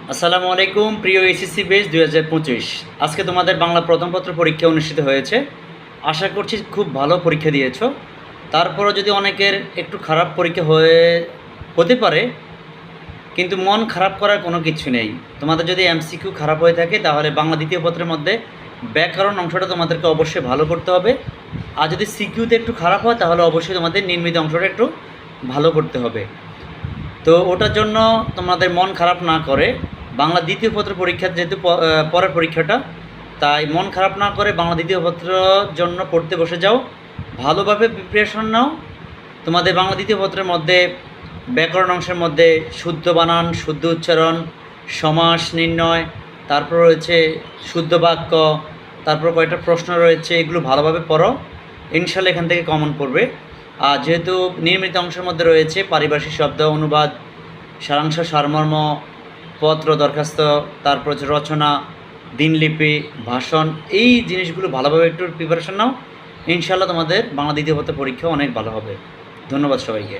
আসসালামু আলাইকুম প্রিয় এসএসসি বেস 2025। আজকে তোমাদের বাংলা প্রথম পত্র পরীক্ষা অনুষ্ঠিত হয়েছে। আশা করছি খুব ভালো পরীক্ষা দিয়েছো। তারপরও যদি অনেকের একটু খারাপ পরীক্ষা হতে পারে, কিন্তু মন খারাপ করার কোনো কিছু নেই। তোমাদের যদি এমসিকিউ খারাপ হয়ে থাকে তাহলে বাংলা দ্বিতীয় পত্রের মধ্যে ব্যাকরণ অংশটা তোমাদেরকে অবশ্যই ভালো করতে হবে। আর যদি সিকিউতে একটু খারাপ হয় তাহলে অবশ্যই তোমাদের নির্মিত অংশটা একটু ভালো করতে হবে। তো ওটার জন্য তোমাদের মন খারাপ না করে বাংলা দ্বিতীয় পত্র পরীক্ষা যেহেতু পরের পরীক্ষাটা, তাই মন খারাপ না করে বাংলা দ্বিতীয় পত্রের জন্য পড়তে বসে যাও, ভালোভাবে প্রিপারেশন নাও। তোমাদের বাংলা দ্বিতীয় পত্রের মধ্যে ব্যাকরণ অংশের মধ্যে শুদ্ধ বানান, শুদ্ধ উচ্চারণ, সমাস নির্ণয়, তারপর রয়েছে শুদ্ধ বাক্য, তারপর কয়েকটা প্রশ্ন রয়েছে, এগুলো ভালোভাবে পড়ো, ইনশাল্লাহ এখান থেকে কমন পড়বে। আর যেহেতু নির্মিত অংশের মধ্যে রয়েছে পারিভাষিক শব্দ, অনুবাদ, সারাংশ, সারমর্ম, পত্র, দরখাস্ত, তারপর হচ্ছে রচনা, দিনলিপি, ভাষণ, এই জিনিসগুলো ভালোভাবে একটু প্রিপারেশন নাও, ইনশাল্লাহ তোমাদের বাংলা দ্বিতীয় পত্র পরীক্ষা অনেক ভালো হবে। ধন্যবাদ সবাইকে।